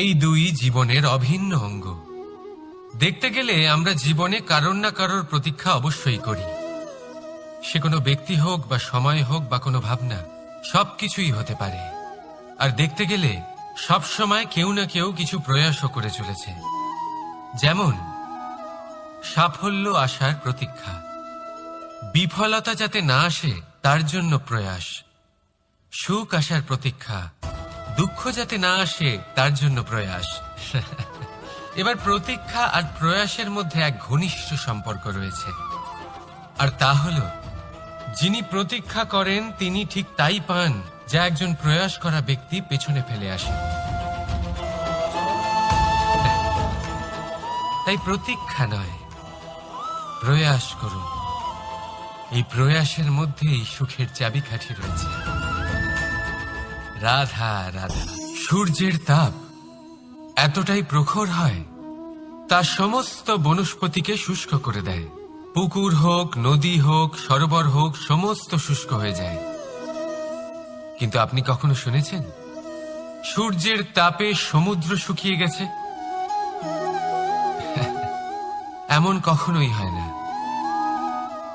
এই দুই জীবনের অভিন্ন অঙ্গ। দেখতে গেলে আমরা জীবনে কারোর না কারোর প্রতীক্ষা অবশ্যই করি। সে কোনো ব্যক্তি হোক বা সময় হোক বা কোনো ভাবনা, সবকিছুই হতে পারে। আর দেখতে গেলে সব সময় কেউ না কেউ কিছু প্রয়াসও করে চলেছে। যেমন সাফল্য আসার প্রতীক্ষা, বিফলতা যাতে না আসে তার জন্য প্রয়াস, সুখ আসার প্রতীক্ষা, দুঃখ যাতে না আসে তার জন্য প্রয়াস। এবার প্রতীক্ষা আর প্রয়াসের মধ্যে এক ঘনিষ্ঠ সম্পর্ক রয়েছে, আর তা হল যিনি প্রতীক্ষা করেন তিনি ঠিক তাই পান যা একজন প্রয়াস করা ব্যক্তি পেছনে ফেলে আসে। তাই প্রতীক্ষা নয়, প্রয়াস করুন। এই প্রয়াসের মধ্যেই সুখের চাবিকাঠি রয়েছে। রাধা রাধা। সূর্যের তাপ এতটাই প্রখর হয় তা সমস্ত বনস্পতিকে শুষ্ক করে দেয়। পুকুর হোক, নদী হোক, সরোবর হোক, সমস্ত শুষ্ক হয়ে যায়। কিন্তু আপনি কখনো শুনেছেন সূর্যের তাপে সমুদ্র শুকিয়ে গেছে? এমন কখনোই হয় না।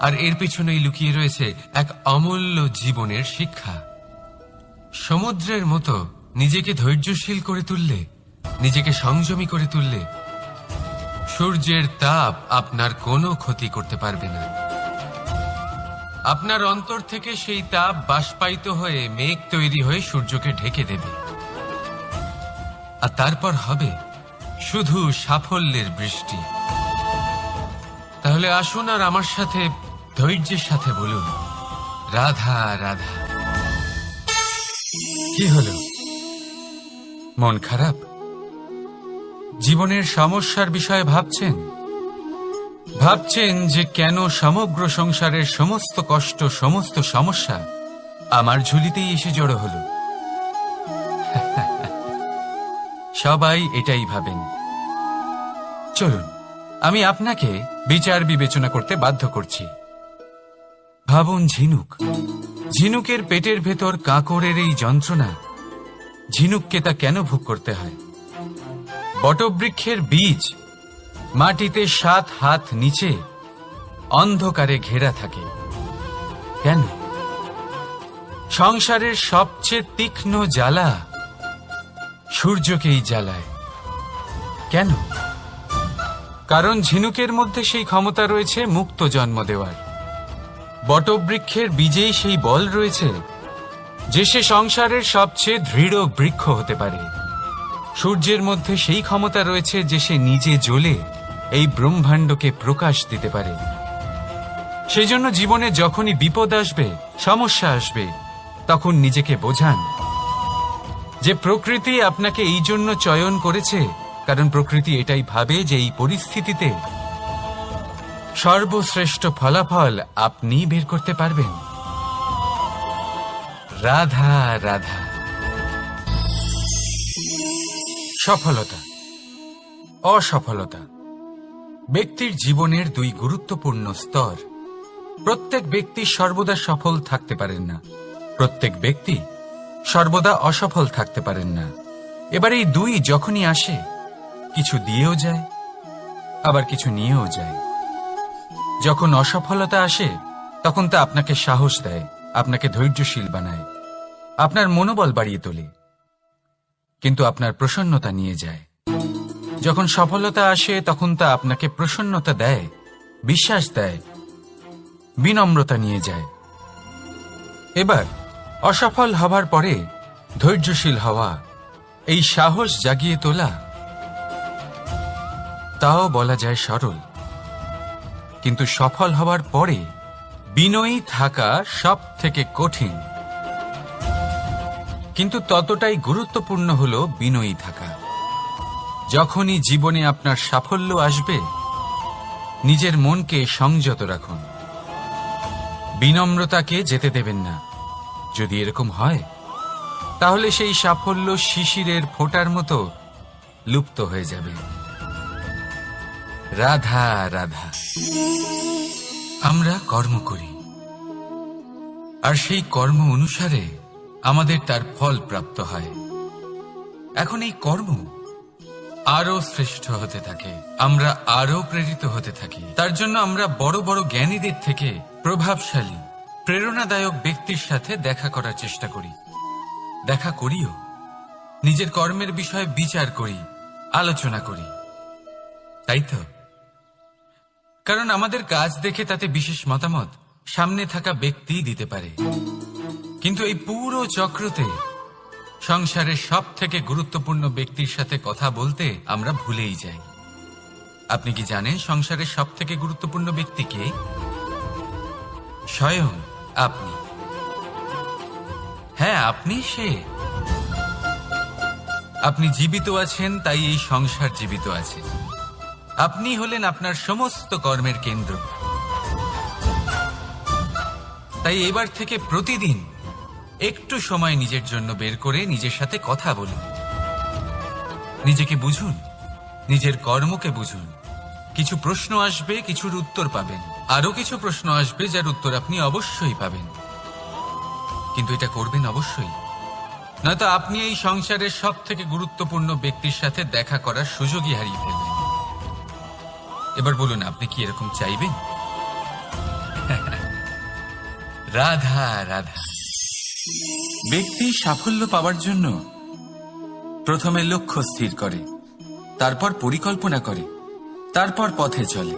আর এর পিছনেই লুকিয়ে রয়েছে এক অমূল্য জীবনের শিক্ষা। সমুদ্রের মতো নিজেকে ধৈর্যশীল করে তুললে, নিজেকে সংযমী করে তুললে সূর্যের তাপ আপনার কোনো ক্ষতি করতে পারবে না। আপনার অন্তর থেকে সেই তাপ বাষ্পায়িত হয়ে মেঘ তৈরি হয়ে সূর্যকে ঢেকে দেবে, আর তারপর হবে শুধু সাফল্যের বৃষ্টি। তাহলে আসুন আর আমার সাথে ধৈর্যের সাথে বলুন, রাধা রাধা। কি হলো, মন খারাপ? জীবনের সমস্যার বিষয়ে ভাবছেন? ভাবছেন যে কেন সমগ্র সংসারের সমস্ত কষ্ট, সমস্ত সমস্যা আমার ঝুলিতেই এসে জড়ো হলো? সবাই এটাই ভাবেন। চলুন, আমি আপনাকে বিচার বিবেচনা করতে বাধ্য করছি। ভাবুন ঝিনুক, ঝিনুকের পেটের ভেতর কাঁকড়ের এই যন্ত্রণা, ঝিনুককে তা কেন ভোগ করতে হয়? বটবৃক্ষের বীজ মাটিতে 7 হাত নিচে অন্ধকারে ঘেরা থাকে কেন? সংসারের সবচেয়ে তীক্ষ্ণ জ্বালা সূর্যকেই জ্বালায় কেন? কারণ ঝিনুকের মধ্যে সেই ক্ষমতা রয়েছে মুক্ত জন্ম দেওয়ার। বটবৃক্ষের বীজেই সেই বল রয়েছে যে সে সংসারের সবচেয়ে দৃঢ় বৃক্ষ হতে পারে। সূর্যের মধ্যে সেই ক্ষমতা রয়েছে যে সে নিজে জ্বলে এই ব্রহ্মাণ্ডকে প্রকাশ দিতে পারে। সেজন্য জীবনে যখনই বিপদ আসবে, সমস্যা আসবে, তখন নিজেকে বোঝান যে প্রকৃতি আপনাকে এই জন্য চয়ন করেছে, কারণ প্রকৃতি এটাই ভাবে যে এই পরিস্থিতিতে সর্বশ্রেষ্ঠ ফলাফল আপনি বের করতে পারবেন। রাধা রাধা। সফলতা, অসফলতা ব্যক্তির জীবনের দুই গুরুত্বপূর্ণ স্তর। প্রত্যেক ব্যক্তি সর্বদা সফল থাকতে পারেন না, প্রত্যেক ব্যক্তি সর্বদা অসফল থাকতে পারেন না। এবার এই দুই যখনই আসে, কিছু দিয়েও যায়, আবার কিছু নিয়েও যায়। যখন অসফলতা আসে তখন তা আপনাকে সাহস দেয়, আপনাকে ধৈর্যশীল বানায়, আপনার মনোবল বাড়িয়ে তোলে, কিন্তু আপনার প্রসন্নতা নিয়ে যায়। যখন সফলতা আসে তখন তা আপনাকে প্রসন্নতা দেয়, বিশ্বাস দেয়, বিনম্রতা নিয়ে যায়। এবার অসফল হবার পরে ধৈর্যশীল হওয়া, এই সাহস জাগিয়ে তোলা, তাও বলা যায় সরল। কিন্তু সফল হবার পরে বিনয়ী থাকা সব থেকে কঠিন। কিন্তু ততটাই গুরুত্বপূর্ণ হলো বিনয়ী থাকা। যখনই জীবনে আপনার সাফল্য আসবে, নিজের মনকে সংযত রাখুন, বিনম্রতাকে যেতে দেবেন না। যদি এরকম হয় তাহলে সেই সাফল্য শিশিরের ফোঁটার মতো লুপ্ত হয়ে যাবে। রাধা রাধা। আমরা কর্ম করি, আর সেই কর্ম অনুসারে আমাদের তার ফল প্রাপ্ত হয়। এখন এই কর্ম আরো শ্রেষ্ঠ হতে থাকে, আমরা আরো প্রেরিত হতে থাকি। তার জন্য আমরা বড় বড় জ্ঞানীদের থেকে প্রভাবশালী, প্রেরণাদায়ক ব্যক্তির সাথে দেখা করার চেষ্টা করি, দেখা করিও। নিজের কর্মের বিষয়ে বিচার করি, আলোচনা করি, তাই তো? কারণ আমাদের কাজ দেখে তাতে বিশেষ মতামত সামনে থাকা ব্যক্তি দিতে পারে, কিন্তু এই পুরো চক্রতে সংসারের সব থেকে গুরুত্বপূর্ণ ব্যক্তির সাথে কথা বলতে আমরা ভুলেই যাই। আপনি কি জানেন সংসারের সব থেকে গুরুত্বপূর্ণ ব্যক্তি কে? স্বয়ং আপনি। হ্যাঁ, আপনি সে। আপনি জীবিত আছেন, তাই এই সংসার জীবিত আছে। আপনি হলেন আপনার সমস্ত কর্মের কেন্দ্র। তাই এবার থেকে প্রতিদিন একটু সময় নিজের জন্য বের করে নিজের সাথে কথা বলুন, নিজেকে বুঝুন, নিজের কর্মকে বুঝুন। কিছু প্রশ্ন আসবে, কিছুর উত্তর পাবেন, আরো কিছু প্রশ্ন আসবে যার উত্তর আপনি অবশ্যই পাবেন, কিন্তু এটা করবেন অবশ্যই, নয়তো আপনি এই সংসারের সব থেকে গুরুত্বপূর্ণ ব্যক্তির সাথে দেখা করার সুযোগই হারিয়ে ফেলবেন। এবার বলুন, আপনি কি এরকম চাইবেন? রাধা রাধা। ব্যক্তি সাফল্য পাওয়ার জন্য প্রথমে লক্ষ্য স্থির করে, তারপর পরিকল্পনা করে, তারপর পথে চলে,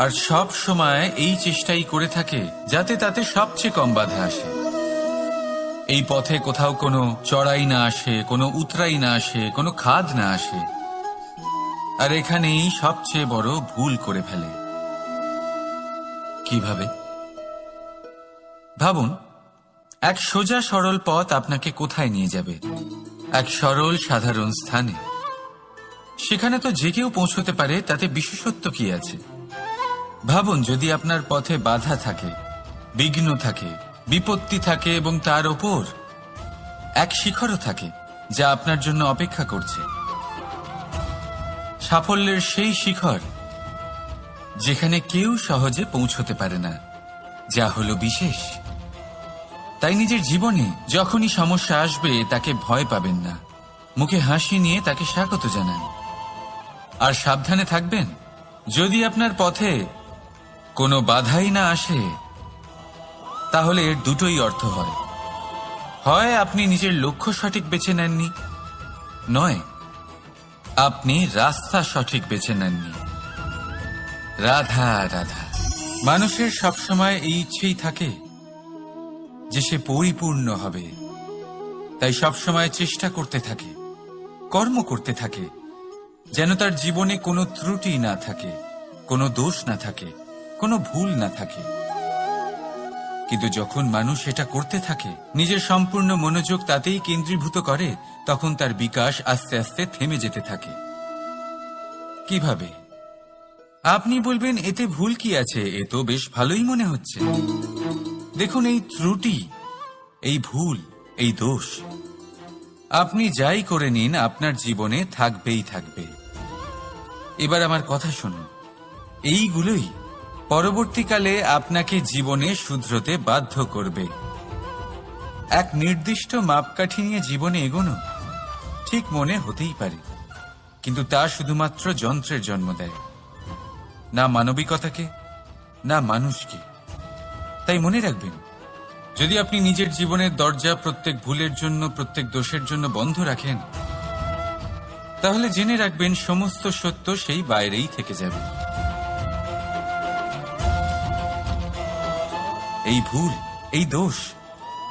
আর সব সময় এই চেষ্টাই করে থাকে যাতে তাতে সবচেয়ে কম বাধা আসে। এই পথে কোথাও কোনো চড়াই না আসে, কোনো উতরাই না আসে, কোনো খাদ না আসে, আর এখানেই সবচেয়ে বড় ভুল করে ফেলে। কিভাবে? ভাবুন, এক সোজা সরল পথ আপনাকে কোথায় নিয়ে যাবে? এক সরল সাধারণ স্থানে। সেখানে তো যে কেউ পৌঁছতে পারে, তাতে বিশেষত্ব কি আছে? ভাবুন, যদি আপনার পথে বাধা থাকে, বিঘ্ন থাকে, বিপত্তি থাকে এবং তার ওপর এক শিখরও থাকে যা আপনার জন্য অপেক্ষা করছে। সাফল্যের সেই শিখর যেখানে কেউ সহজে পৌঁছতে পারে না, যা হলো বিশেষ। তাই নিজের জীবনে যখনই সমস্যা আসবে তাকে ভয় পাবেন না, মুখে হাসি নিয়ে তাকে স্বাগত জানান। আর সাবধানে থাকবেন, যদি আপনার পথে কোনো বাধাই না আসে, তাহলে এর দুটোই অর্থ হয়। হয় আপনি নিজের লক্ষ্য সঠিক বেছে নেননি, নয় আপনি রাস্তা সঠিক বেছে নেননি। রাধা রাধা। মানুষের সবসময় এই ইচ্ছেই থাকে যে সে পরিপূর্ণ হবে, তাই সবসময় চেষ্টা করতে থাকে, কর্ম করতে থাকে, যেন তার জীবনে কোনো ত্রুটি না থাকে, কোনো দোষ না থাকে, কোনো ভুল না থাকে। কিন্তু যখন মানুষ এটা করতে থাকে, নিজের সম্পূর্ণ মনোযোগ তাতেই কেন্দ্রীভূত করে, তখন তার বিকাশ আস্তে আস্তে থেমে যেতে থাকে। কিভাবে? আপনি বলবেন, এতে ভুল কি আছে? এ তো বেশ ভালোই মনে হচ্ছে। দেখুন, এই ত্রুটি, এই ভুল, এই দোষ আপনি যাই করে নিন, আপনার জীবনে থাকবেই থাকবে। এবার আমার কথা শুনুন, এইগুলোই পরবর্তীকালে আপনাকে জীবনে শুধরতে বাধ্য করবে। এক নির্দিষ্ট মাপকাঠি নিয়ে জীবনে এগোনো ঠিক মনে হতেই পারে, কিন্তু তা শুধুমাত্র যন্ত্রের জন্ম দেয়, না মানবিকতাকে, না মানুষকে। তাই মনে রাখবেন, যদি আপনি নিজের জীবনের দরজা প্রত্যেক ভুলের জন্য, প্রত্যেক দোষের জন্য বন্ধ রাখেন, তাহলে জেনে রাখবেন সমস্ত সত্য সেই বাইরেই থেকে যাবে। এই ভুল, এই দোষ,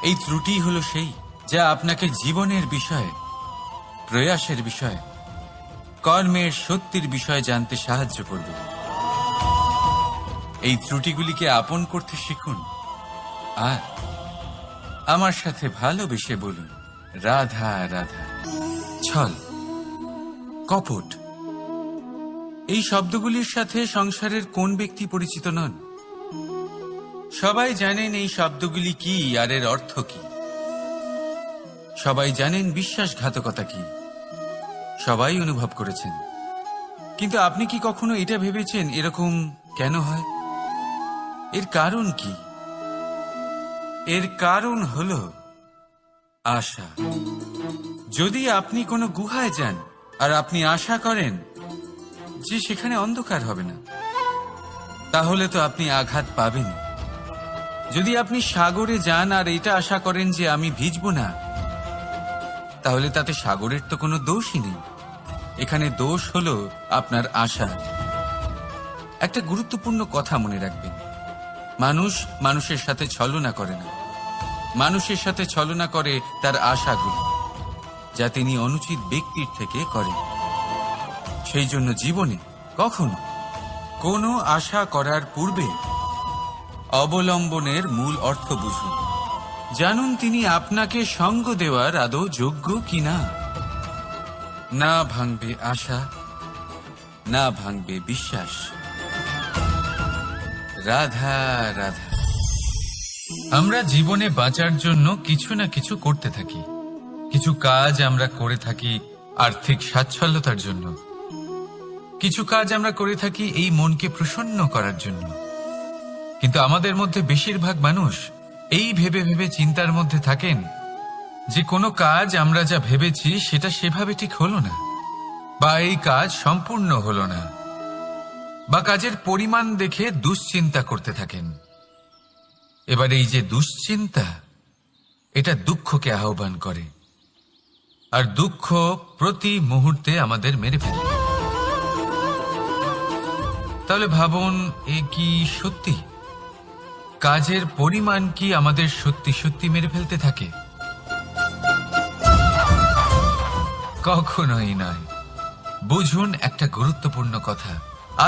এই ত্রুটি হলো সেই যা আপনাকে জীবনের বিষয়ে, প্রয়াসের বিষয়ে, কর্মের সত্যির বিষয়ে জানতে সাহায্য করবে। এই ত্রুটিগুলিকে আপন করতে শিখুন, আর আমার সাথে ভালোবেসে বলুন, রাধা রাধা। ছল, কপট, এই শব্দগুলির সাথে সংসারের কোন ব্যক্তি পরিচিত নন? সবাই জানেন এই শব্দগুলি কি আর এর অর্থ কি। সবাই জানেন বিশ্বাসঘাতকতা কি, সবাই অনুভব করেছেন। কিন্তু আপনি কি কখনো এটা ভেবেছেন এরকম কেন হয়? এর কারণ কি? এর কারণ হলো আশা। যদি আপনি কোনো গুহায় যান, আর আপনি আশা করেন যে সেখানে অন্ধকার হবে না, তাহলে তো আপনি আঘাত পাবেন। যদি আপনি সাগরে যান আর এটা আশা করেন যে আমি ভিজব না, তাহলে তাতে সাগরের তো কোনো দোষই নেই। এখানে দোষ হলো আপনার আশা। একটা গুরুত্বপূর্ণ কথা মনে রাখবেন, মানুষ মানুষের সাথে ছলনা করে না, মানুষের সাথে ছলনা করে তার আশাগুলো, যা তিনি অনুচিত ব্যক্তির থেকে করেন। সেই জন্য জীবনে কখনো কোনো আশা করার পূর্বে অবলম্বনের মূল অর্থ বুঝুন। জানুন তিনি আপনাকে সঙ্গ দেওয়ার আদৌ যোগ্য কিনা। না ভাঙবে আশা, না ভাঙবে বিশ্বাস। রাধা রাধা। আমরা জীবনে বাঁচার জন্য কিছু না কিছু করতে থাকি। কিছু কাজ আমরা করে থাকি আর্থিক স্বাচ্ছল্যতার জন্য, কিছু কাজ আমরা করে থাকি এই মনকে প্রসন্ন করার জন্য। কিন্তু আমাদের মধ্যে বেশিরভাগ মানুষ এই ভেবে ভেবে চিন্তার মধ্যে থাকেন যে কোনো কাজ আমরা যা ভেবেছি সেটা সেভাবে ঠিক হলো না, বা এই কাজ সম্পূর্ণ হলো না, বা কাজের পরিমাণ দেখে দুশ্চিন্তা করতে থাকেন। এবার এই যে দুশ্চিন্তা, এটা দুঃখকে আহ্বান করে, আর দুঃখ প্রতি মুহূর্তে আমাদের মেরে ফেলে। তাহলে ভাবুন, এ কি সত্যি? কাজের পরিমাণ কি আমাদের সত্যি সত্যি মেরে ফেলতে থাকে? কখনোই নয়। বুঝুন একটা গুরুত্বপূর্ণ কথা,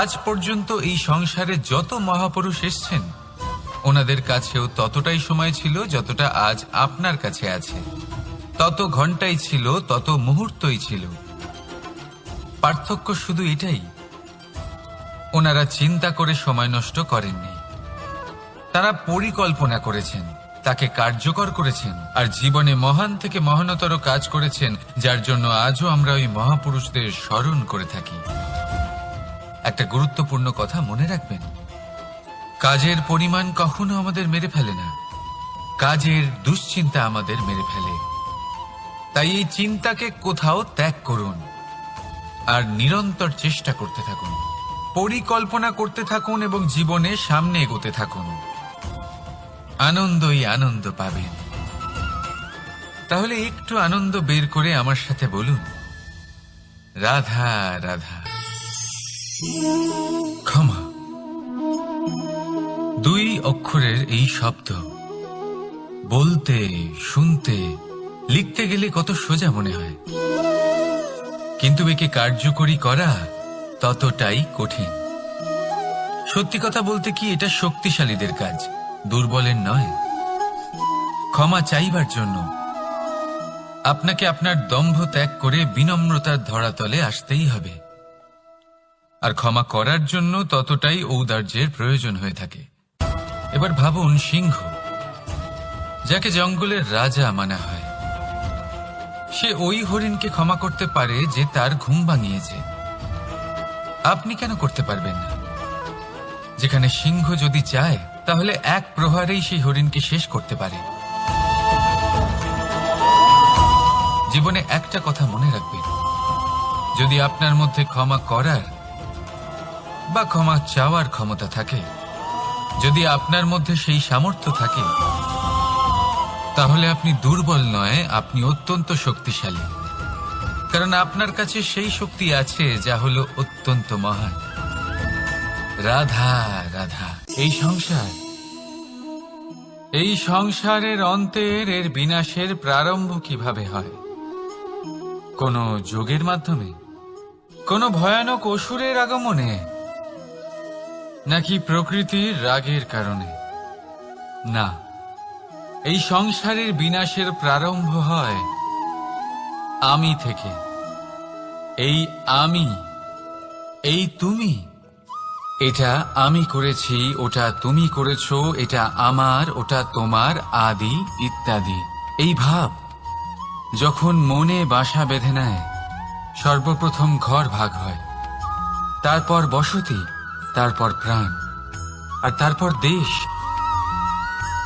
আজ পর্যন্ত এই সংসারে যত মহাপুরুষ এসছেন, ওনাদের কাছেও ততটাই সময় ছিল যতটা আজ আপনার কাছে আছে, তত ঘন্টাই ছিল, তত মুহূর্তই ছিল। পার্থক্য শুধু এটাই, ওনারা চিন্তা করে সময় নষ্ট করেননি, তারা পরিকল্পনা করেছেন, তাকে কার্যকর করেছেন, আর জীবনে মহান থেকে মহানতর কাজ করেছেন, যার জন্য আজও আমরা ওই মহাপুরুষদের স্মরণ করে থাকি। একটা গুরুত্বপূর্ণ কথা মনে রাখবেন, কাজের পরিমাণ কখনো আমাদের মেরে ফেলে না, কাজের দুশ্চিন্তা আমাদের মেরে ফেলে। তাই এই চিন্তাকে কোথাও ত্যাগ করুন আর নিরন্তর চেষ্টা করতে থাকুন, পরিকল্পনা করতে থাকুন এবং জীবনে সামনে এগোতে থাকুন। আনন্দই আনন্দ পাবেন। তাহলে একটু আনন্দ বের করে আমার সাথে বলুন, রাধা রাধা। ক্ষমা, দুই অক্ষরের এই শব্দ বলতে, শুনতে, লিখতে গেলে কত সোজা মনে হয়, কিন্তু একে কার্যকরী করা ততটাই কঠিন। সত্যি কথা বলতে কি, এটা শক্তিশালীদের কাজ, দুর্বলের নয়। ক্ষমা চাইবার জন্য আপনাকে আপনার দম্ভ ত্যাগ করে বিনম্রতার ধরাতলে আসতেই হবে, আর ক্ষমা করার জন্য ততটাই ঔদার্যের প্রয়োজন হয়ে থাকে। এবার ভাবুন, সিংহ, যাকে জঙ্গলের রাজা মানা হয়, সে ওই হরিণকে ক্ষমা করতে পারে যে তার ঘুম ভাঙিয়েছে। আপনি কেন করতে পারবেন না? যেখানে সিংহ যদি চায়, তাহলে এক প্রহারেই সেই হরিণকে শেষ করতে পারে। জীবনে একটা কথা মনে রাখবেন, যদি আপনার মধ্যে ক্ষমা করার বা ক্ষমা চাওয়ার ক্ষমতা থাকে, যদি আপনার মধ্যে সেই সামর্থ্য থাকে, তাহলে আপনি দুর্বল নয়, আপনি অত্যন্ত শক্তিশালী। কারণ আপনার কাছে সেই শক্তি আছে যা হলো অত্যন্ত মহান। রাধা রাধা। এই সংসারের অন্তের, এর বিনাশের প্রারম্ভ কিভাবে হয়? কোন যোগের মাধ্যমে, কোন ভয়ানক অসুরের আগমনে, নাকি প্রকৃতির রাগের কারণে? না, এই সংসারের বিনাশের প্রারম্ভ হয় আমি থেকে। এই আমি, এই তুমি, এটা আমি করেছি, ওটা তুমি করেছো, এটা আমার, ওটা তোমার, আদি ইত্যাদি। এই ভাব যখন মনে বাসা বেঁধে নেয়, সর্বপ্রথম ঘর ভাগ হয়, তারপর বসতি, তারপর প্রাণ, আর তারপর দেশ,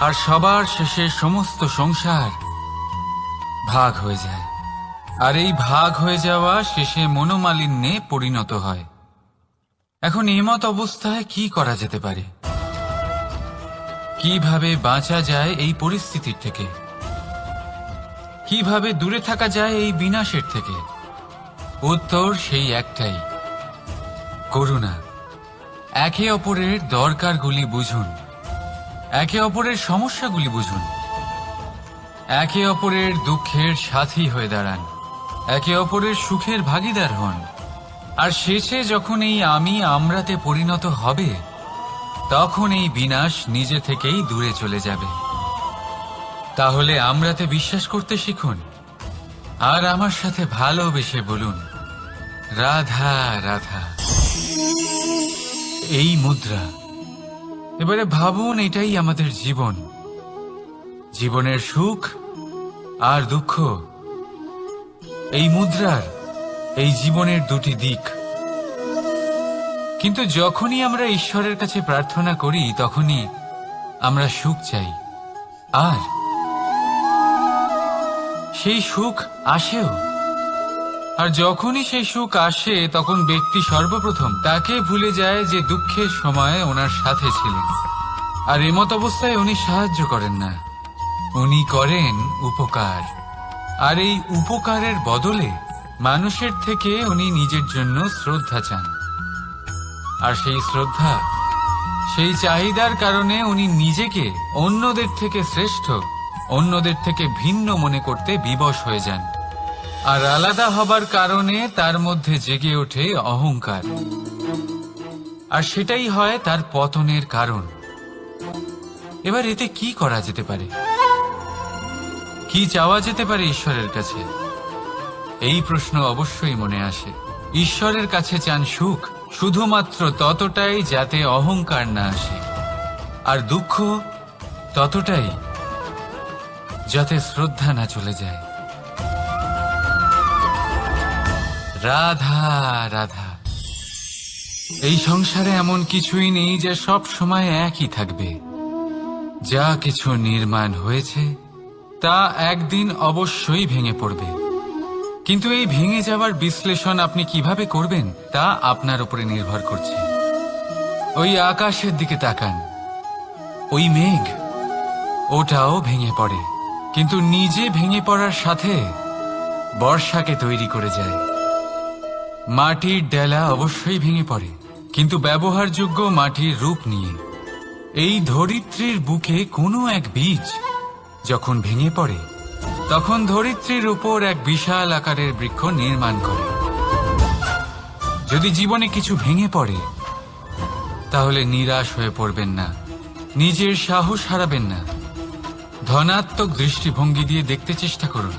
আর সবার শেষে সমস্ত সংসার ভাগ হয়ে যায়। আর এই ভাগ হয়ে যাওয়া শেষে মনোমালিন্যে পরিণত হয়। এখন এমত অবস্থায় কি করা যেতে পারে? কিভাবে বাঁচা যায় এই পরিস্থিতির থেকে? কিভাবে দূরে থাকা যায় এই বিনাশের থেকে? উত্তর সেই একটাই, করুণা। একে অপরের দরকারগুলি বুঝুন, একে অপরের সমস্যাগুলি বুঝুন, একে অপরের দুঃখের সাথী হয়ে দাঁড়ান, একে অপরের সুখের ভাগীদার হন। আর শেষে যখন এই আমি আমরাতে পরিণত হবে, তখন এই বিনাশ নিজে থেকেই দূরে চলে যাবে। তাহলে আমরাতে বিশ্বাস করতে শিখুন, আর আমার সাথে ভালোবেসে বলুন, রাধা রাধা। এই মুদ্রা। এবারে ভাবুন, এটাই আমাদের জীবন, জীবনের সুখ আর দুঃখ। এই মুদ্রার, এই জীবনের দুটি দিক। কিন্তু যখনই আমরা ঈশ্বরের কাছে প্রার্থনা করি, তখনই আমরা সুখ চাই, আর সেই সুখ আসেও। আর যখনই সেই সুখ আসে, তখন ব্যক্তি সর্বপ্রথম তাকে ভুলে যায় যে দুঃখের সময় ওনার সাথে ছিলেন। আর এমত অবস্থায় উনি সাহায্য করেন না, উনি করেন উপকার। আর এই উপকারের বদলে মানুষের থেকে উনি নিজের জন্য শ্রদ্ধা চান। আর সেই শ্রদ্ধা, সেই চাহিদার কারণে উনি নিজেকে অন্যদের থেকে শ্রেষ্ঠ, অন্যদের থেকে ভিন্ন মনে করতে বিবশ হয়ে যান। আর আলাদা হবার কারণে তার মধ্যে জেগে ওঠে অহংকার। আর সেটাই হয় তার পতনের কারণ। এবার এতে কি করা যেতে পারে? কি চাওয়া যেতে পারে ঈশ্বরের কাছে? এই প্রশ্ন অবশ্যই মনে আসে। ঈশ্বরের কাছে চান সুখ, শুধুমাত্র ততটাই যাতে অহংকার না আসে, আর দুঃখ ততটাই যাতে শ্রদ্ধা না চলে যায়। রাধা রাধা। এই সংসারে এমন কিছুই নেই যে সব সময় একই থাকবে। যা কিছু নির্মাণ হয়েছে তা একদিন অবশ্যই ভেঙে পড়বে। কিন্তু এই ভেঙে যাওয়ার বিশ্লেষণ আপনি কিভাবে করবেন তা আপনার উপরে নির্ভর করছে। ওই আকাশের দিকে তাকান, ওই মেঘ, ওটাও ভেঙে পড়ে, কিন্তু নিজে ভেঙে পড়ার সাথে বর্ষাকে তৈরি করে যায়। মাটির ডেলা অবশ্যই ভেঙে পড়ে, কিন্তু ব্যবহারযোগ্য মাটির রূপ নিয়ে। এই ধরিত্রীর বুকে কোনো এক বীজ যখন ভেঙে পড়ে, তখন ধরিত্রীর উপর এক বিশাল আকারের বৃক্ষ নির্মাণ করে। যদি জীবনে কিছু ভেঙে পড়ে, তাহলে নিরাশ হয়ে পড়বেন না, নিজের সাহস হারাবেন না। ধনাত্মক দৃষ্টিভঙ্গি দিয়ে দেখতে চেষ্টা করুন।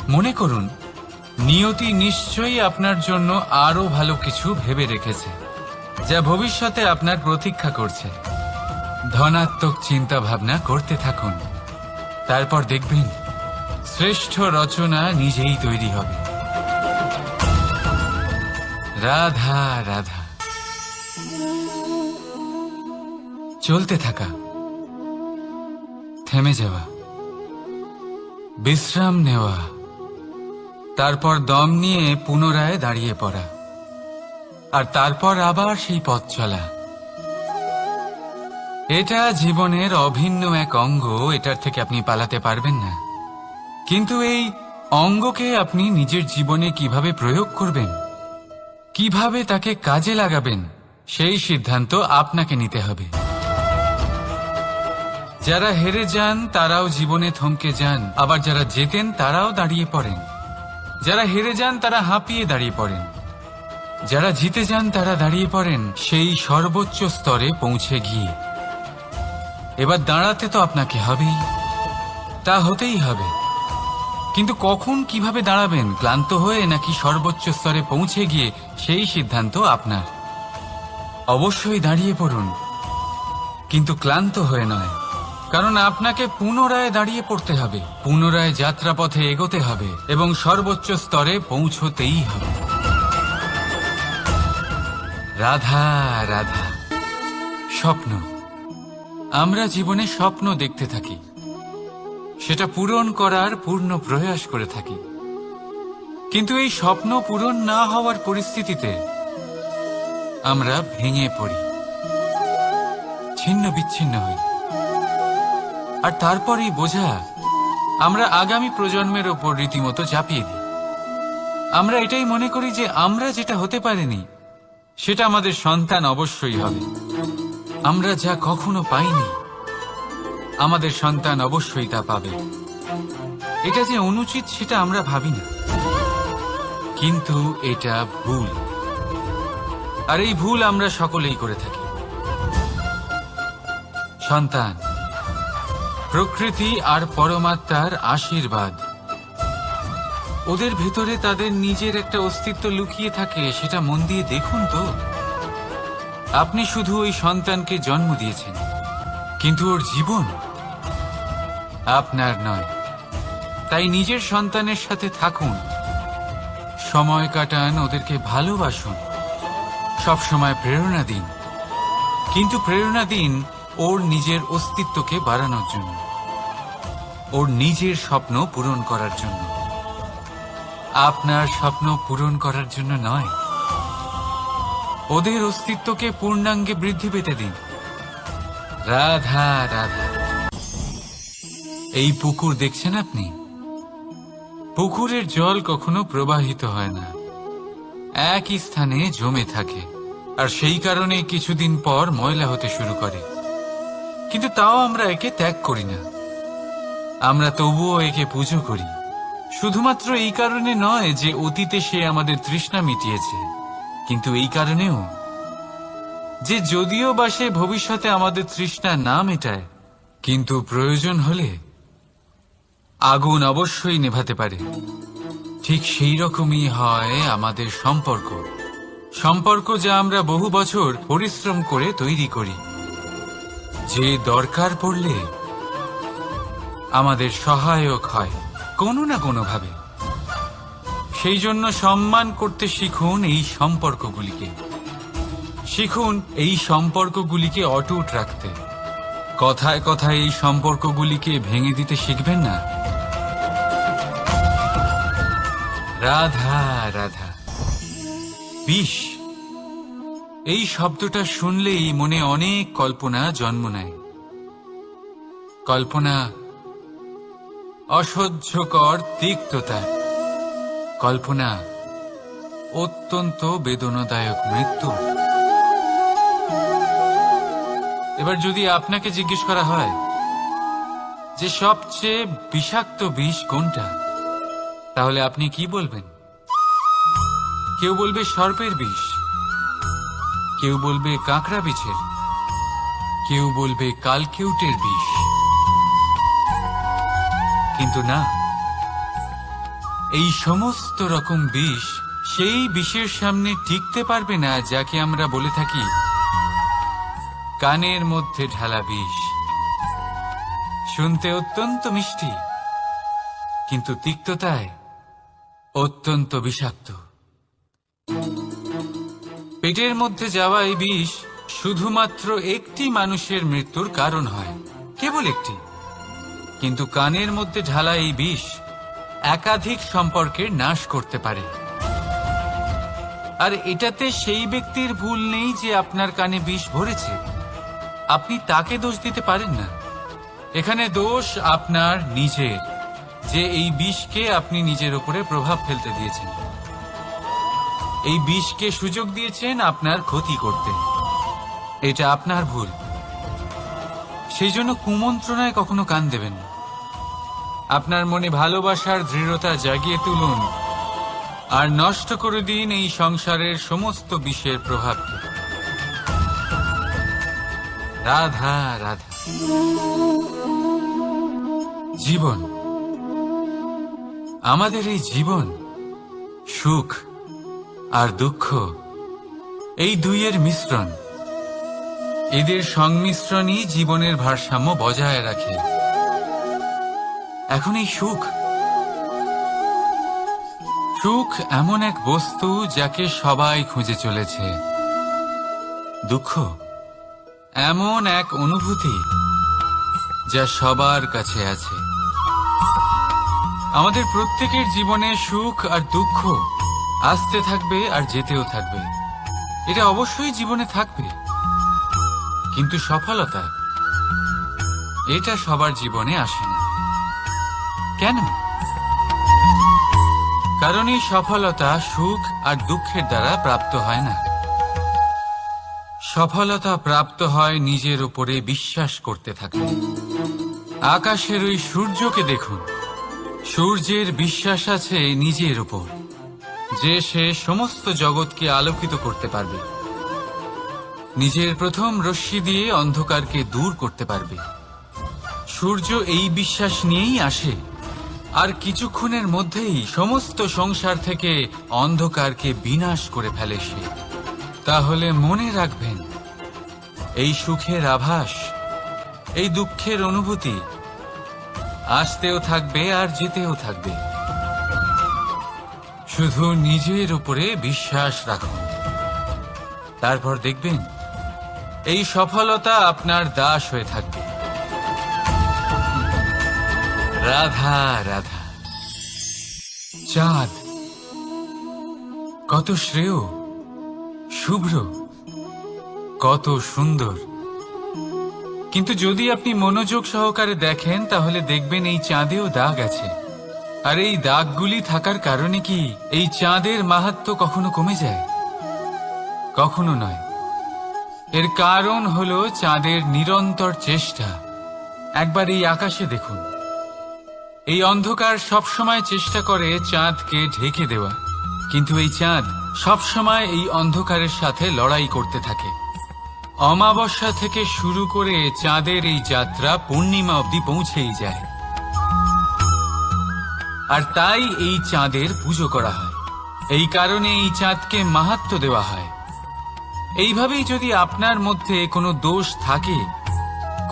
মনে করুন, নিয়তি নিশ্চয়ই আপনার জন্য আরো ভালো কিছু ভেবে রেখেছে, যা ভবিষ্যতে আপনার প্রতীক্ষা করছে। ধনাত্মক চিন্তা ভাবনা করতে থাকুন, তারপর দেখবেন শ্রেষ্ঠ রচনা নিজেই তৈরি হবে। রাধা রাধা। চলতে থাকা, থেমে যাওয়া, বিশ্রাম নেওয়া, তারপর দম নিয়ে পুনরায় দাঁড়িয়ে পড়া, আর তারপর আবার সেই পথ চলা। এটা জীবনের অভিন্ন এক অঙ্গ, এটার থেকে আপনি পালাতে পারবেন না। কিন্তু এই অঙ্গকে আপনি নিজের জীবনে কিভাবে প্রয়োগ করবেন, কিভাবে তাকে কাজে লাগাবেন, সেই সিদ্ধান্ত আপনাকে নিতে হবে। যারা হেরে যান তারাও জীবনে থমকে যান, আবার যারা জেতেন তারাও দাঁড়িয়ে পড়েন। যারা হেরে যান তারা হাঁপিয়ে দাঁড়িয়ে পড়েন, যারা জিতে যান তারা দাঁড়িয়ে পড়েন সেই সর্বোচ্চ স্তরে পৌঁছে গিয়ে। এবার দাঁড়াতে তো আপনাকে হবেই, তা হতেই হবে। কিন্তু কখন, কিভাবে দাঁড়াবেন, ক্লান্ত হয়ে নাকি সর্বোচ্চ স্তরে পৌঁছে গিয়ে, সেই সিদ্ধান্ত আপনার। অবশ্যই দাঁড়িয়ে পড়ুন, কিন্তু ক্লান্ত হয়ে নয়, কারণ আপনাকে পুনরায় দাঁড়িয়ে পড়তে হবে, পুনরায় যাত্রাপথে এগোতে হবে এবং সর্বোচ্চ স্তরে পৌঁছতেই হবে। রাধা রাধা। স্বপ্ন। আমরা জীবনে স্বপ্ন দেখতে থাকি, সেটা পূরণ করার পূর্ণ প্রয়াস করে থাকি। কিন্তু এই স্বপ্ন পূরণ না হওয়ার পরিস্থিতিতে আমরা ভেঙে পড়ি, ছিন্ন বিচ্ছিন্ন হই। আর তারপরই বোঝা আমরা আগামী প্রজন্মের ওপর রীতিমতো চাপিয়ে দিই। আমরা এটাই মনে করি যে আমরা যেটা হতে পারিনি সেটা আমাদের সন্তান অবশ্যই হবে। আমরা যা কখনো পাইনি আমাদের সন্তান অবশ্যই তা পাবে। এটা যে অনুচিত সেটা আমরা ভাবি না, কিন্তু এটা ভুল। আর এই ভুল আমরা সকলেই করে থাকি। সন্তান প্রকৃতি আর পরমাত্মার আশীর্বাদ। ওদের ভেতরে তাদের নিজের একটা অস্তিত্ব লুকিয়ে থাকে, সেটা মন দিয়ে দেখুন তো। আপনি শুধু ওই সন্তানকে জন্ম দিয়েছেন, কিন্তু ওর জীবন আপনার নয়। তাই নিজের সন্তানের সাথে থাকুন, সময় কাটান, ওদেরকে ভালোবাসুন, সবসময় প্রেরণা দিন। কিন্তু প্রেরণা দিন ওর নিজের অস্তিত্বকে বাড়ানোর জন্য, ওর নিজের স্বপ্ন পূরণ করার জন্য, আপনার স্বপ্ন পূরণ করার জন্য নয়। ওদের অস্তিত্বকে পূর্ণাঙ্গে বৃদ্ধি পেতে দিন। রাধা রাধা। এই পুকুর দেখছেন আপনি? পুকুরের জল কখনো প্রবাহিত হয় না, একই স্থানে জমে থাকে। আর সেই কারণে কিছুদিন পর ময়লা হতে শুরু করে। কিন্তু তাও আমরা একে ত্যাগ করি না, আমরা তবুও একে পুজো করি। শুধুমাত্র এই কারণে নয় যে অতীতে সে আমাদের তৃষ্ণা মিটিয়েছে, কিন্তু এই কারণেও যে যদিও বা সে ভবিষ্যতে আমাদের তৃষ্ণা না মেটায়, কিন্তু প্রয়োজন হলে আগুন অবশ্যই নেভাতে পারে। ঠিক সেই রকমই হয় আমাদের সম্পর্ক। সম্পর্ক যা আমরা বহু বছর পরিশ্রম করে তৈরি করি, যে দরকার পড়লে আমাদের সহায়ক হয় কোনো না কোনোভাবে। সেই জন্য সম্মান করতে শিখুন এই সম্পর্কগুলিকে। শিখুন এই সম্পর্কগুলিকে অটুট রাখতে। কথায় কথায় এই সম্পর্কগুলিকে ভেঙে দিতে শিখবেন না। রাধা রাধা। বিষ, এই শব্দটা শুনলেই মনে অনেক কল্পনা জন্ম নেয়। কল্পনা অসহ্যকর তিক্ততা, কল্পনা অত্যন্ত বেদনাদায়ক মৃত্যু। এবার যদি আপনাকে জিজ্ঞেস করা হয় যে সবচেয়ে বিষাক্ত বিষ কোনটা, তাহলে আপনি কি বলবেন? কেউ বলবে সর্পের বিষ, কেউ বলবে কাঁকড়া বিছের, কেউ বলবে কালকেউটের বিষ। কিন্তু না, এই সমস্ত রকম বিষ সেই বিষের সামনে টিকতে পারবে না যাকে আমরা বলে থাকি কানের মধ্যে ঢালা বিষ। শুনতে অত্যন্ত মিষ্টি, কিন্তু তিক্ততায় অত্যন্ত বিষাক্ত। পেটের মধ্যে যাওয়া এই বিষ শুধুমাত্র একটি মানুষের মৃত্যুর কারণ হয়, কেবল একটি। কিন্তু কানের মধ্যে ঢালা এই বিষ একাধিক সম্পর্কের নাশ করতে পারে। আর এটাতে সেই ব্যক্তির ভুল নেই যে আপনার কানে বিষ ভরেছে, আপনি তাকে দোষ দিতে পারেন না। এখানে দোষ আপনার নিজের, যে এই বিষকে আপনি নিজের উপরে প্রভাব ফেলতে দিয়েছেন। এই বিষকে সুযোগ দিয়েছেন আপনার ক্ষতি করতে। এটা আপনার ভুল। সেই জন্য কুমন্ত্রণায় কখনো কান দেবেন না। আপনার মনে ভালোবাসার দৃঢ়তা জাগিয়ে তুলুন আর নষ্ট করে দিন এই সংসারের সমস্ত বিষের প্রভাবকে। রাধা রাধা। জীবন, আমাদের এই জীবন সুখ আর দুঃখ, এই দুইয়ের মিশ্রণ। এদের সংমিশ্রণই জীবনের ভারসাম্য বজায় রাখে। এখন এই সুখ, সুখ এমন এক বস্তু যাকে সবাই খুঁজে চলেছে। দুঃখ এমন এক অনুভূতি যা সবার কাছে আছে। আমাদের প্রত্যেকের জীবনে সুখ আর দুঃখ আসতে থাকবে আর যেতেও থাকবে, এটা অবশ্যই জীবনে থাকবে। কিন্তু সফলতা এটা সবার জীবনে আসে না। কেন? কারণ এই সফলতা সুখ আর দুঃখের দ্বারা প্রাপ্ত হয় না। সফলতা প্রাপ্ত হয় নিজের উপরে বিশ্বাস করতে থাকলে। আকাশের ওই সূর্যকে দেখুন, সূর্যের বিশ্বাস আছে নিজের উপর যে সে সমস্ত জগৎকে আলোকিত করতে পারবে, নিজের প্রথম রশ্মি দিয়ে অন্ধকারকে দূর করতে পারবে। সূর্য এই বিশ্বাস নিয়েই আসে, আর কিছুক্ষণের মধ্যেই সমস্ত সংসার থেকে অন্ধকারকে বিনাশ করে ফেলে সে। তাহলে মনে রাখবেন, এই সুখের আভাস, এই দুঃখের অনুভূতি আসতেও থাকবে আর যেতেও থাকবে। শুধু নিজের উপরে বিশ্বাস রাখুন, তারপর দেখবেন এই সফলতা আপনার দাস হয়ে থাকবে। রাধা রাধা। চাঁদ কত শ্রেয়, শুভ্র, কত সুন্দর। কিন্তু যদি আপনি মনোযোগ সহকারে দেখেন তাহলে দেখবেন এই চাঁদেও দাগ আছে। আর এই দাগগুলি থাকার কারণে কি এই চাঁদের মাহাত্ম্য কখনো কমে যায়? কখনো নয়। এর কারণ হলো চাঁদের নিরন্তর চেষ্টা। একবার এই আকাশে দেখুন, এই অন্ধকার সবসময় চেষ্টা করে চাঁদকে ঢেকে দেওয়া, কিন্তু এই চাঁদ সবসময় এই অন্ধকারের সাথে লড়াই করতে থাকে। অমাবস্যা থেকে শুরু করে চাঁদের এই যাত্রা পূর্ণিমা অবধি পৌঁছেই যায়। আর তাই এই চাঁদের পুজো করা হয়, এই কারণে এই চাঁদকে মাহাত্ম্য দেওয়া হয়। এইভাবেই যদি আপনার মধ্যে কোনো দোষ থাকে,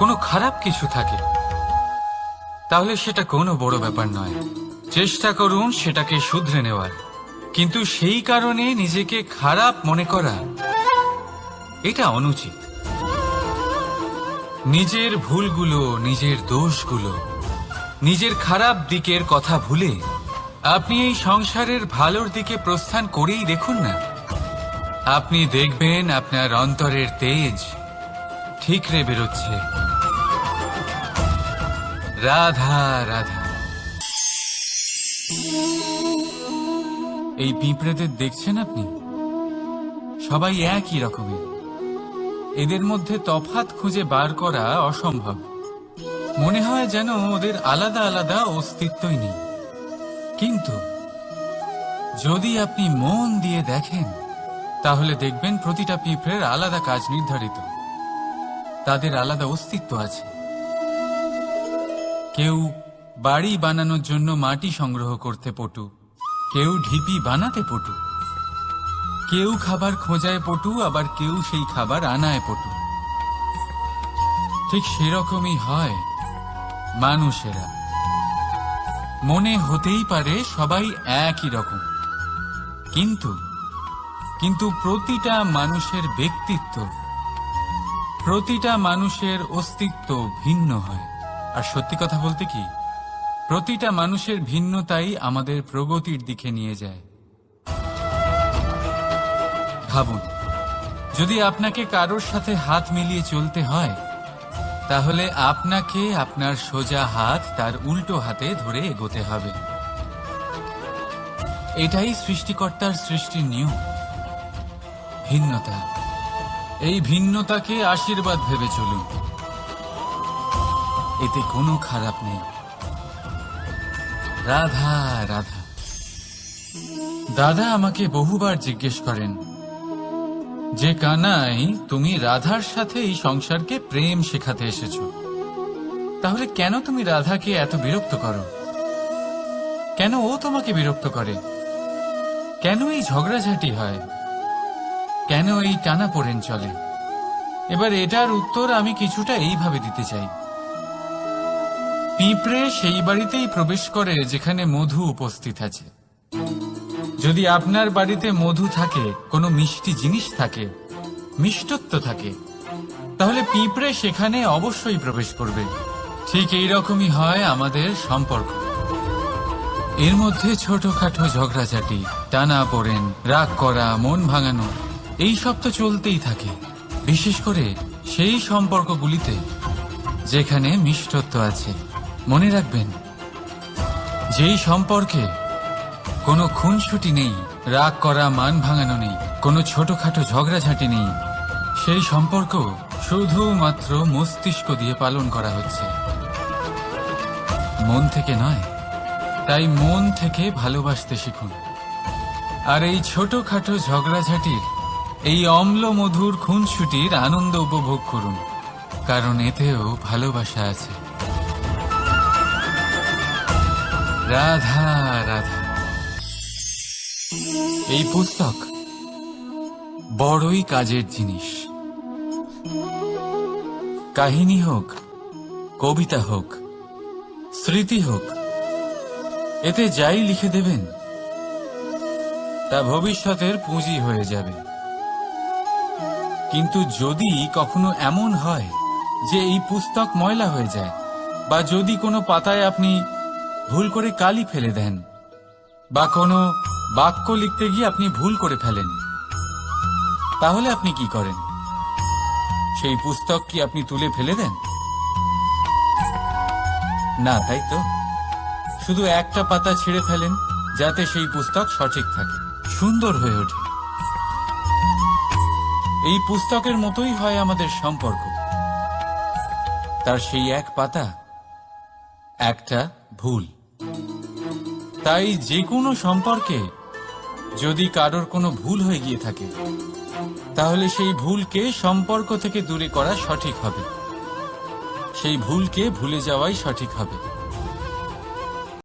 কোনো খারাপ কিছু থাকে, তাহলে সেটা কোনো বড় ব্যাপার নয়। চেষ্টা করুন সেটাকে শুধরে নেওয়ার, কিন্তু সেই কারণে নিজেকে খারাপ মনে করা এটা অনুচিত। নিজের ভুলগুলো, নিজের দোষগুলো, নিজের খারাপ দিকের কথা ভুলে আপনি এই সংসারের ভালোর দিকে প্রস্থান করেই দেখুন না। আপনি দেখবেন আপনার অন্তরের তেজ ঠিকরে বেরোচ্ছে। রাধা রাধা। এই পিঁপড়েদের দেখছেন আপনি? সবাই একই রকমের। এদের মধ্যে তফাৎ খুঁজে বার করা অসম্ভব। মনে হয় যেন ওদের আলাদা আলাদা অস্তিত্বই নেই। কিন্তু যদি আপনি মন দিয়ে দেখেন তাহলে দেখবেন প্রতিটা পিঁপড়ের আলাদা কাজ নির্ধারিত, তাদের আলাদা অস্তিত্ব আছে। কেউ বাড়ি বানানোর জন্য মাটি সংগ্রহ করতে পটু, কেউ ঢিপি বানাতে পটু, কেউ খাবার খোঁজায় পটু, আবার কেউ সেই খাবার আনায় পটু। ঠিক সেরকমই হয় মানুষেরা। মনে হতেই পারে সবাই একই রকম, কিন্তু প্রতিটা মানুষের ব্যক্তিত্ব, প্রতিটা মানুষের অস্তিত্ব ভিন্ন হয়। আর সত্যি কথা বলতে কি, প্রতিটা মানুষের ভিন্নতাই আমাদের প্রগতির দিকে নিয়ে যায়। ভাবুন, যদি আপনাকে কারোর সাথে হাত মিলিয়ে চলতে হয়, তাহলে আপনাকে আপনার সোজা হাত তার উল্টো হাতে ধরে এগোতে হবে। এটাই সৃষ্টিকর্তার সৃষ্টির নিয়ম। ভিন্নতা, এই ভিন্নতাকে আশীর্বাদ ভেবে চলুন, এতে কোনো খারাপ নেই। রাধা রাধা। দাদা আমাকে বহুবার জিজ্ঞেস করেন যে কানাই, তুমি রাধার সাথে এই সংসারকে প্রেম শেখাতে এসেছো, তাহলে কেন তুমি রাধাকে এত বিরক্ত করো? কেন ও তোমাকে বিরক্ত করে? কেন এই ঝগড়াঝাটি হয়? কেন এই টানাপোড়েন চলে? এবার এটার উত্তর আমি কিছুটা এইভাবে দিতে চাই। পিঁপড়ে সেই বাড়িতেই প্রবেশ করে যেখানে মধু উপস্থিত আছে। যদি আপনার বাড়িতে মধু থাকে, কোনো মিষ্টি জিনিস থাকে, মিষ্টত্ব থাকে, তাহলে পিঁপড়ে সেখানে অবশ্যই প্রবেশ করবে। ঠিক এই রকমই হয় আমাদের সম্পর্ক। এর মধ্যে ছোটখাটো ঝগড়াঝাটি, টানা পড়েন, রাগ করা, মন ভাঙানো এই সব তো চলতেই থাকে, বিশেষ করে সেই সম্পর্কগুলিতে যেখানে মিষ্টত্ব আছে। মনে রাখবেন, যেই সম্পর্কে কোনো খুনসুটি নেই, রাগ করা, মান ভাঙানো নেই, কোনো ছোটখাটো ঝগড়াঝাটি নেই, সেই সম্পর্ক শুধুমাত্র মস্তিষ্ক দিয়ে পালন করা হচ্ছে, মন থেকে নয়। তাই মন থেকে ভালোবাসতে শিখুন। আর এই ছোটখাটো ঝগড়াঝাটির, এই অম্ল মধুর খুনসুটির আনন্দ উপভোগ করুন, কারণ এতেও ভালোবাসা আছে। রাধা রাধা। এই পুস্তক বড়ই কাজের জিনিস। কাহিনী হোক, কবিতা হোক, স্মৃতি হোক, এতে যাই লিখে দেবেন তা ভবিষ্যতের পুঁজি হয়ে যাবে। কিন্তু যদি কখনো এমন হয় যে এই পুস্তক ময়লা হয়ে যায়, বা যদি কোনো পাতায় আপনি ভুল করে কালি ফেলে দেন, বা কোনো বাক্য লিখতে গিয়ে আপনি ভুল করে ফেলেন, তাহলে আপনি কি করেন? সেই পুস্তক কি আপনি তুলে ফেলে দেন? না, তাই তো? শুধু একটা পাতা ছিঁড়ে ফেলেন যাতে সেই পুস্তক সঠিক থাকে, সুন্দর হয়ে ওঠে। এই পুস্তকের মতোই হয় আমাদের সম্পর্ক। তার সেই এক পাতা, একটা ভুল। তাই যে কোনো সম্পর্কে যদি কারোর কোনো ভুল হয়ে গিয়ে থাকে, তাহলে সেই ভুলকে সম্পর্ক থেকে দূরে করা সঠিক হবে, সেই ভুলকে ভুলে যাওয়াই সঠিক হবে।